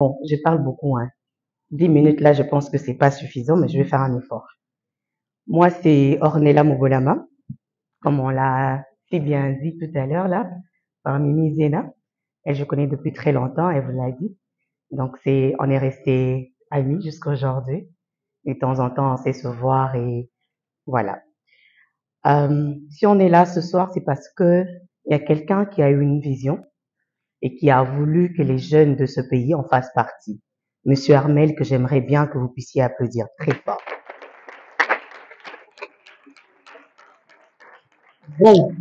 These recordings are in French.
Bon, je parle beaucoup, hein. 10 minutes là, je pense que c'est pas suffisant, mais je vais faire un effort. Moi, c'est Ornella Mogolama, comme on l'a si bien dit tout à l'heure là, par Mimi Zena. Elle, je connais depuis très longtemps, elle vous l'a dit. Donc on est restés amis jusqu'à aujourd'hui. Et de temps en temps, on sait se voir et voilà. Si on est là ce soir, c'est parce que il y a quelqu'un qui a eu une vision et qui a voulu que les jeunes de ce pays en fassent partie. Monsieur Armel, que j'aimerais bien que vous puissiez applaudir très fort. Bon,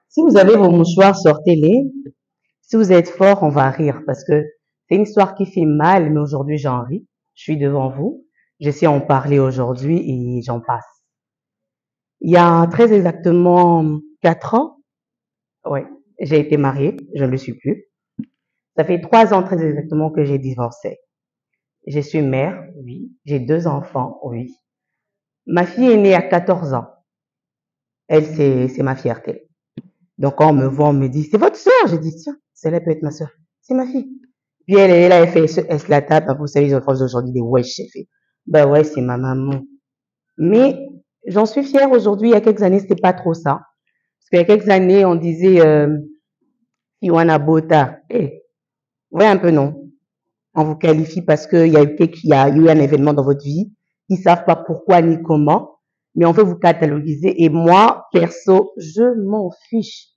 si vous avez vos mouchoirs, sortez-les. Si vous êtes fort, on va rire parce que c'est une histoire qui fait mal, mais aujourd'hui j'en ris. Je suis devant vous. J'essaie d'en parler aujourd'hui et j'en passe. Il y a très exactement 4 ans, ouais, j'ai été mariée, je ne le suis plus. Ça fait 3 ans très exactement que j'ai divorcé. Je suis mère, oui. J'ai 2 enfants, oui. Ma fille est née à 14 ans. Elle, c'est ma fierté. Donc, quand on me voit, on me dit, c'est votre soeur. Je dis, tiens, celle-là peut être ma soeur. C'est ma fille. Puis elle est là, elle se la tape. Vous savez, les enfants d'aujourd'hui, des wesh, j'ai fait. Ben ouais, c'est ma maman. Mais j'en suis fière aujourd'hui. Il y a quelques années, c'était pas trop ça. Parce qu'il y a quelques années, on disait, Iwana Bota. Eh, ouais, un peu non. On vous qualifie parce qu'il y a eu un événement dans votre vie. Ils savent pas pourquoi ni comment. Mais on veut vous cataloguiser. Et moi, perso, je m'en fiche.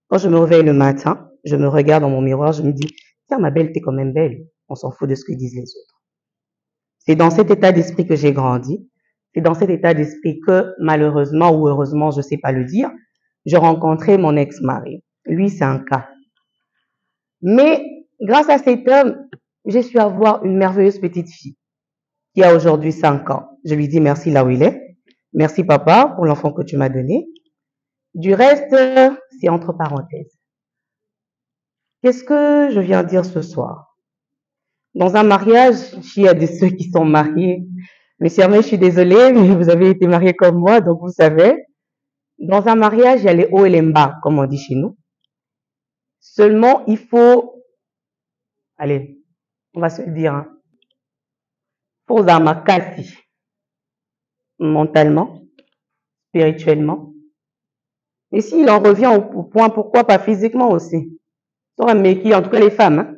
Quand je me réveille le matin, je me regarde dans mon miroir, je me dis, tiens, ma belle, t'es quand même belle. On s'en fout de ce que disent les autres. C'est dans cet état d'esprit que j'ai grandi. C'est dans cet état d'esprit que, malheureusement ou heureusement, je sais pas le dire, j'ai rencontré mon ex-mari. Lui, c'est un cas. Mais, grâce à cet homme, j'ai su avoir une merveilleuse petite fille qui a aujourd'hui 5 ans. Je lui dis merci là où il est. Merci papa pour l'enfant que tu m'as donné. Du reste, c'est entre parenthèses. Qu'est-ce que je viens dire ce soir? Dans un mariage, il y a de ceux qui sont mariés. Monsieur Hermé, je suis désolée, mais vous avez été marié comme moi, donc vous savez. Dans un mariage, il y a les hauts et les bas, comme on dit chez nous. Seulement, il faut, allez, on va se le dire, hein, pour Zamakasi, mentalement, spirituellement. Et s'il en revient au point, pourquoi pas physiquement aussi? Sur un meki, en tout cas les femmes, hein.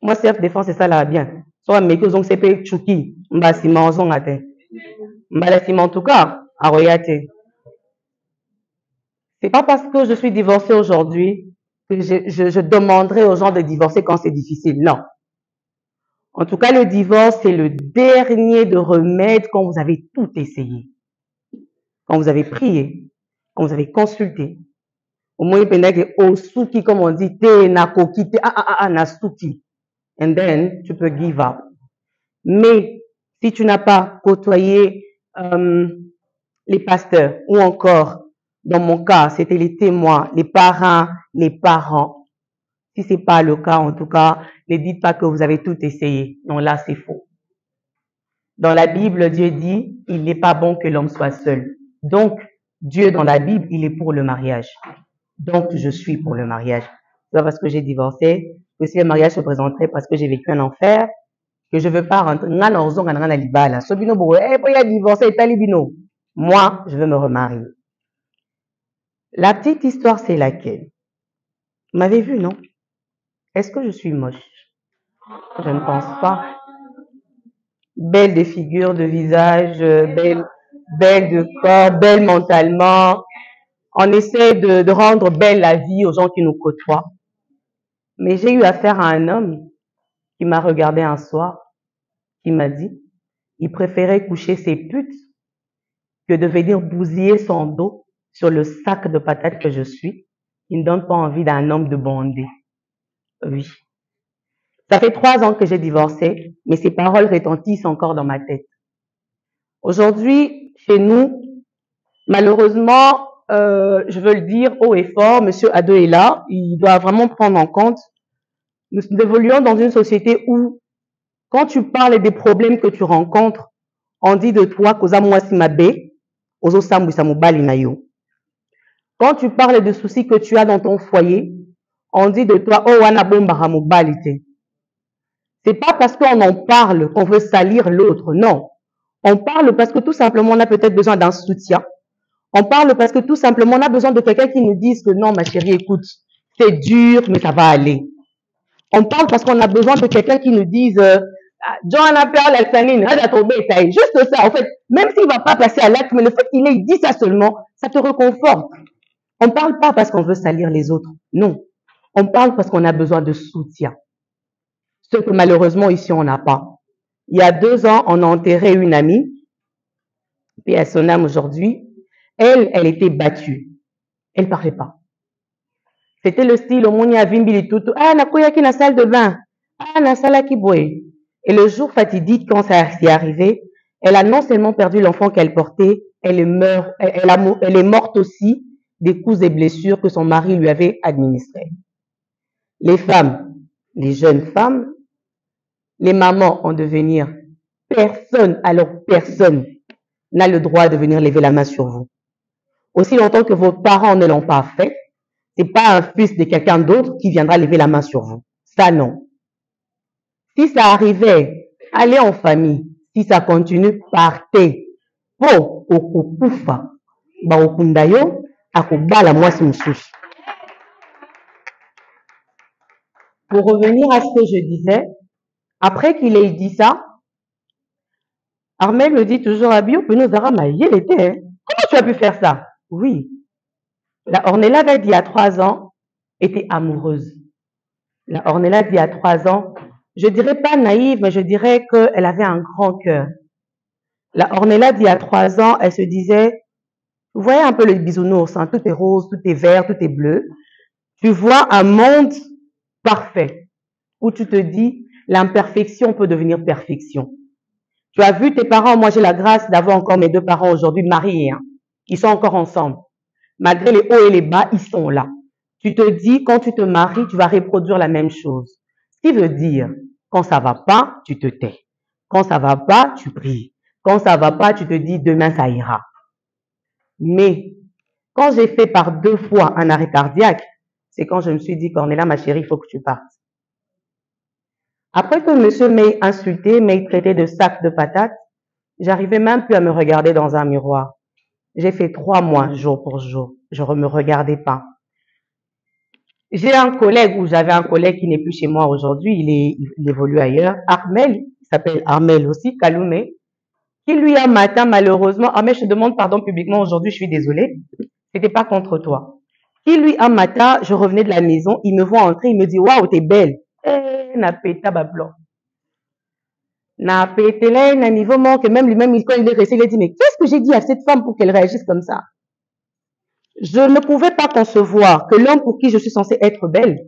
Moi, self-défense, c'est ça là, bien. Sur un meki, donc c'est pas chuki, mbasima, on s'en atteint. Mbalasima, en tout cas, à regarder. C'est pas parce que je suis divorcée aujourd'hui que je demanderai aux gens de divorcer quand c'est difficile. Non. En tout cas, le divorce, c'est le dernier de remède quand vous avez tout essayé. Quand vous avez prié, quand vous avez consulté. Au moins, il peut y avoir osuki, comme on dit, te nakoki, te nasuki. And then, tu peux give up. Mais, si tu n'as pas côtoyé les pasteurs, ou encore, dans mon cas, c'était les témoins, les parents. Si c'est pas le cas, en tout cas, ne dites pas que vous avez tout essayé. Non, là, c'est faux. Dans la Bible, Dieu dit, il n'est pas bon que l'homme soit seul. Donc, Dieu, dans la Bible, il est pour le mariage. Donc, je suis pour le mariage. C'est pas parce que j'ai divorcé que si le mariage se présenterait parce que j'ai vécu un enfer, que je veux pas rentrer. Moi, je veux me remarier. La petite histoire, c'est laquelle? Vous m'avez vu, non? Est-ce que je suis moche? Je ne pense pas. Belle de figure, de visage, belle de corps, belle mentalement. On essaie de rendre belle la vie aux gens qui nous côtoient. Mais j'ai eu affaire à un homme qui m'a regardé un soir, qui m'a dit, il préférait coucher ses putes que de venir bousiller son dos sur le sac de patates que je suis. Il ne donne pas envie d'un homme de bonder. Oui. Ça fait 3 ans que j'ai divorcé, mais ces paroles retentissent encore dans ma tête. Aujourd'hui, chez nous, malheureusement, je veux le dire haut et fort, Monsieur Ado est là, il doit vraiment prendre en compte. Nous évoluons dans une société où, quand tu parles des problèmes que tu rencontres, on dit de toi quand tu parles des soucis que tu as dans ton foyer, on dit de toi oh wana bomba. C'est pas parce qu'on en parle qu'on veut salir l'autre, non. On parle parce que tout simplement on a peut-être besoin d'un soutien. On parle parce que tout simplement on a besoin de quelqu'un qui nous dise que non, ma chérie, écoute, c'est dur, mais ça va aller. On parle parce qu'on a besoin de quelqu'un qui nous dise Johanna Perle Alexandrine, juste ça. En fait, même s'il ne va pas passer à l'acte, mais le fait qu'il ait dit ça seulement, ça te reconforte. On ne parle pas parce qu'on veut salir les autres. Non. On parle parce qu'on a besoin de soutien. Ce que malheureusement ici on n'a pas. Il y a 2 ans, on a enterré une amie, puis à son âme aujourd'hui. Elle était battue. Elle ne parlait pas. C'était le style, au monde, il y avait une na salle de bain. Na salle qui boit. Et le jour fatidique, quand ça s'est arrivé, elle a non seulement perdu l'enfant qu'elle portait, elle est morte aussi des coups et blessures que son mari lui avait administrés. Les femmes, les jeunes femmes, les mamans en devenir, personne n'a le droit de venir lever la main sur vous. Aussi longtemps que vos parents ne l'ont pas fait, c'est pas un fils de quelqu'un d'autre qui viendra lever la main sur vous. Ça, non. Si ça arrivait, allez en famille. Si ça continue, partez. Po, okukufa. Ba okundayo, akubala mwasi mususu. Pour revenir à ce que je disais, après qu'il ait dit ça, Armel me dit toujours, Abio, nous il était. Comment tu as pu faire ça? Oui. La Ornella d'il y a 3 ans était amoureuse. La Ornella d'il y a 3 ans, je dirais pas naïve, mais je dirais qu'elle avait un grand cœur. La Ornella d'il y a 3 ans, elle se disait, vous voyez un peu le bisounours, hein, tout est rose, tout est vert, tout est bleu. Tu vois un monde parfait où tu te dis, l'imperfection peut devenir perfection. Tu as vu tes parents, moi j'ai la grâce d'avoir encore mes 2 parents aujourd'hui mariés, hein. Ils sont encore ensemble. Malgré les hauts et les bas, ils sont là. Tu te dis, quand tu te maries, tu vas reproduire la même chose. Ce qui veut dire, quand ça va pas, tu te tais. Quand ça va pas, tu pries. Quand ça va pas, tu te dis, demain ça ira. Mais, quand j'ai fait par 2 fois un arrêt cardiaque, c'est quand je me suis dit, Cornélia, ma chérie, il faut que tu partes. Après que monsieur m'ait insulté, m'ait traité de sac de patates, j'arrivais même plus à me regarder dans un miroir. J'ai fait 3 mois, jour pour jour. Je ne me regardais pas. J'avais un collègue qui n'est plus chez moi aujourd'hui, il évolue ailleurs. Armel, il s'appelle Armel aussi, Kaloumé, qui lui un matin, malheureusement, Armel, je te demande pardon publiquement aujourd'hui, je suis désolée, c'était pas contre toi. Qui lui un matin, je revenais de la maison, il me voit entrer, il me dit, waouh, t'es belle. Na péta blanc. Na pété là, na niveau que même lui-même, quand il est resté, il a dit, mais qu'est-ce que j'ai dit à cette femme pour qu'elle réagisse comme ça? Je ne pouvais pas concevoir que l'homme pour qui je suis censée être belle,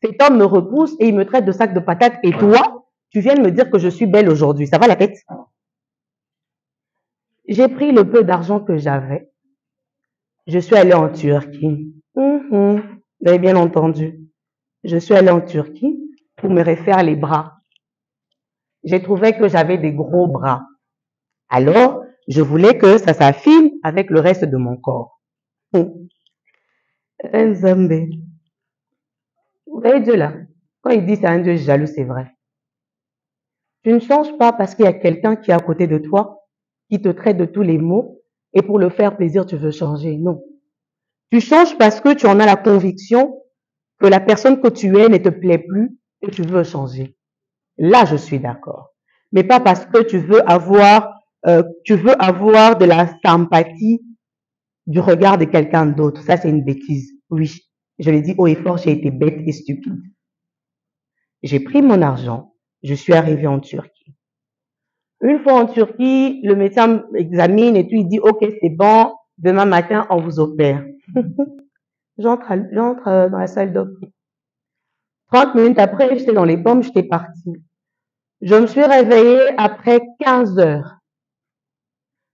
cet homme me repousse et il me traite de sac de patates. Et toi, tu viens de me dire que je suis belle aujourd'hui. Ça va la tête? J'ai pris le peu d'argent que j'avais. Je suis allée en Turquie. Vous avez bien entendu. Je suis allée en Turquie pour me refaire les bras. J'ai trouvé que j'avais des gros bras. Alors, je voulais que ça s'affine avec le reste de mon corps. Nzambe. Vous voyez Dieu là, quand il dit c'est un Dieu jaloux, c'est vrai. Tu ne changes pas parce qu'il y a quelqu'un qui est à côté de toi, qui te traite de tous les maux, et pour le faire plaisir, tu veux changer. Non. Tu changes parce que tu en as la conviction que la personne que tu es ne te plaît plus et tu veux changer. Là, je suis d'accord. Mais pas parce que tu veux avoir de la sympathie du regard de quelqu'un d'autre. Ça, c'est une bêtise. Oui, je l'ai dit haut et fort, j'ai été bête et stupide. J'ai pris mon argent, je suis arrivée en Turquie. Une fois en Turquie, le médecin examine et tout, il dit, ok, c'est bon, demain matin, on vous opère. J'entre dans la salle d'op. 30 minutes après, j'étais dans les pommes, j'étais partie. Je me suis réveillée après 15 heures.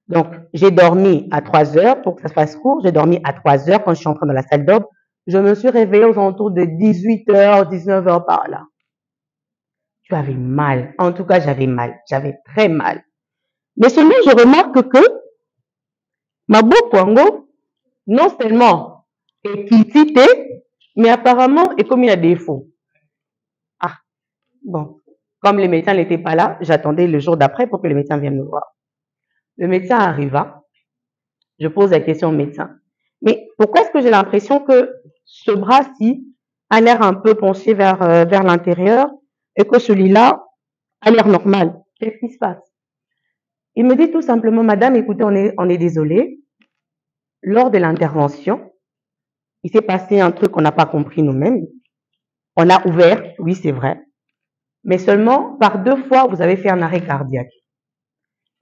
Donc, j'ai dormi à 3 heures, pour que ça se fasse court, j'ai dormi à 3 heures quand je suis entrée dans la salle d'op. Je me suis réveillée aux alentours de 18 heures, 19 heures par là. J'avais mal. En tout cas, j'avais mal. J'avais très mal. Mais seulement, je remarque que ma Congo, non seulement est quittée, mais apparemment est comme il y a défaut. Ah, bon. Comme les médecins n'étaient pas là, j'attendais le jour d'après pour que le médecin vienne me voir. Le médecin arriva. Je pose la question au médecin. Mais pourquoi est-ce que j'ai l'impression que ce bras-ci a l'air un peu penché vers l'intérieur et que celui-là a l'air normal? Qu'est-ce qui se passe? Il me dit tout simplement, madame, écoutez, on est désolé. Lors de l'intervention, il s'est passé un truc qu'on n'a pas compris nous-mêmes. On a ouvert, oui, c'est vrai. Mais seulement par 2 fois, vous avez fait un arrêt cardiaque.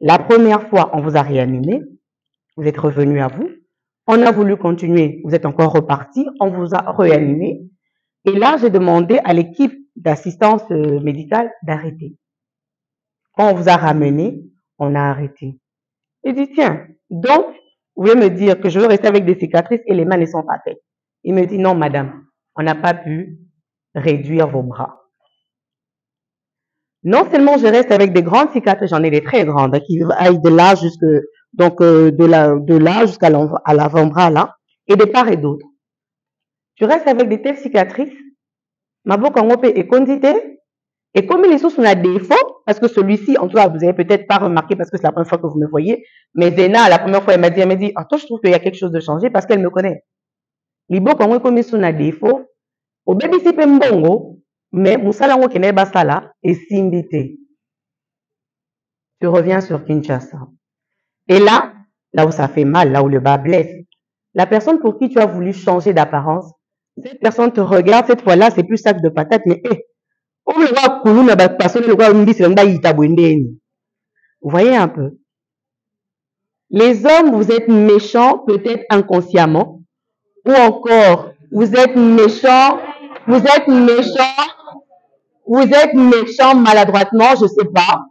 La première fois, on vous a réanimé. Vous êtes revenu à vous. On a voulu continuer. Vous êtes encore reparti. On vous a réanimé. Et là, j'ai demandé à l'équipe d'assistance médicale d'arrêter. Quand on vous a ramené, on a arrêté. Il dit, tiens, donc, vous voulez me dire que je veux rester avec des cicatrices et les mains ne sont pas faites. Il me dit, non, madame, on n'a pas pu réduire vos bras. Non seulement je reste avec des grandes cicatrices, j'en ai des très grandes, qui aillent de là jusque, donc, de là jusqu'à l'avant-bras, là, et de part et d'autre. Tu restes avec des telles cicatrices, maboko ngope et quantité, et comme les sous sont à défaut, parce que celui-ci, en tout cas, vous avez peut-être pas remarqué parce que c'est la première fois que vous me voyez, mais Zena, la première fois, elle m'a dit, ah, toi, je trouve qu'il y a quelque chose de changé parce qu'elle me connaît. Libo, quand on comme ils sont à défaut, au bébé, c'est pas mbongo, mais Moussala, on connaît basala, et simbité. Tu reviens sur Kinshasa. Et là où ça fait mal, là où le bas blesse, la personne pour qui tu as voulu changer d'apparence, cette personne te regarde, cette fois-là, c'est plus sac de patates, mais vous voyez un peu. Les hommes, vous êtes méchants, peut-être inconsciemment, ou encore, vous êtes méchants maladroitement, je sais pas,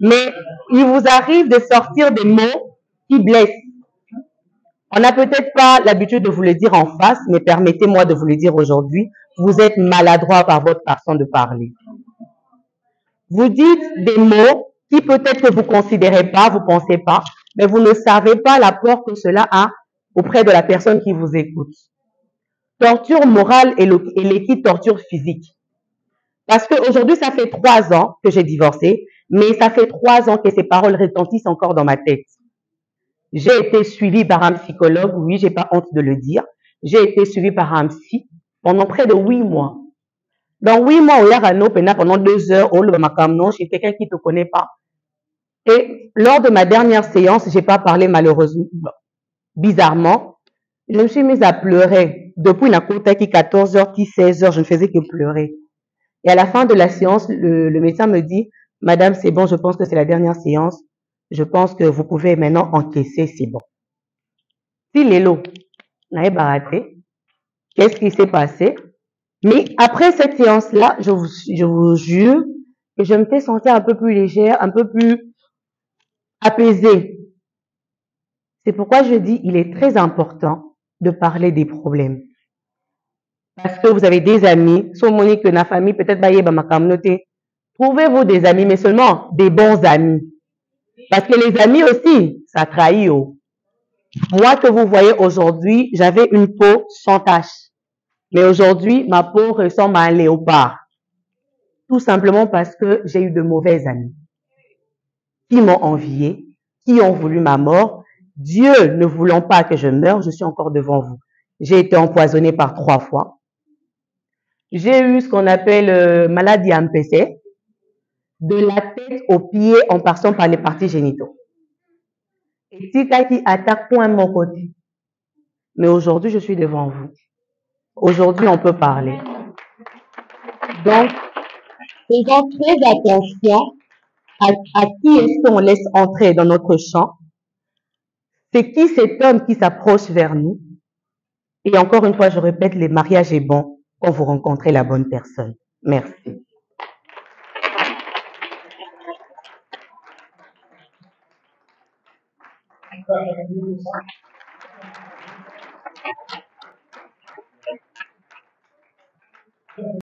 mais il vous arrive de sortir des mots qui blessent. On n'a peut-être pas l'habitude de vous le dire en face, mais permettez-moi de vous le dire aujourd'hui, vous êtes maladroit par votre façon de parler. Vous dites des mots qui peut-être que vous ne considérez pas, vous ne pensez pas, mais vous ne savez pas l'apport que cela a auprès de la personne qui vous écoute. Torture morale et l'équipe torture physique. Parce qu'aujourd'hui, ça fait 3 ans que j'ai divorcé, mais ça fait 3 ans que ces paroles retentissent encore dans ma tête. J'ai été suivie par un psychologue, oui, j'ai pas honte de le dire. J'ai été suivie par un psy pendant près de 8 mois. Dans 8 mois, pendant 2 heures, chez quelqu'un qui ne te connaît pas. Et lors de ma dernière séance, j'ai pas parlé malheureusement, bizarrement, je me suis mise à pleurer. Depuis la côte qui 14 heures, qui 16 heures, je ne faisais que pleurer. Et à la fin de la séance, le médecin me dit, madame, c'est bon, je pense que c'est la dernière séance. Je pense que vous pouvez maintenant encaisser, c'est bon. Si l'élo n'a pas raté, qu'est-ce qui s'est passé? Mais après cette séance-là, je vous jure que je me fais sentir un peu plus légère, un peu plus apaisée. C'est pourquoi je dis, il est très important de parler des problèmes. Parce que vous avez des amis, soit Monique, la famille, peut-être ma communauté. Trouvez-vous des amis, mais seulement des bons amis. Parce que les amis aussi, ça trahit. Moi que vous voyez aujourd'hui, j'avais une peau sans tache. Mais aujourd'hui, ma peau ressemble à un léopard. Tout simplement parce que j'ai eu de mauvais amis. Qui m'ont envié, qui ont voulu ma mort. Dieu ne voulant pas que je meure, je suis encore devant vous. J'ai été empoisonnée par 3 fois. J'ai eu ce qu'on appelle maladie MPC, de la tête aux pieds en passant par les parties génitaux. Et si qui attaque point mon côté. Mais aujourd'hui, je suis devant vous. Aujourd'hui, on peut parler. Donc, faisons très attention à qui est-ce qu'on laisse entrer dans notre champ. C'est qui cet homme qui s'approche vers nous. Et encore une fois, je répète, le mariage est bon quand vous rencontrez la bonne personne. Merci.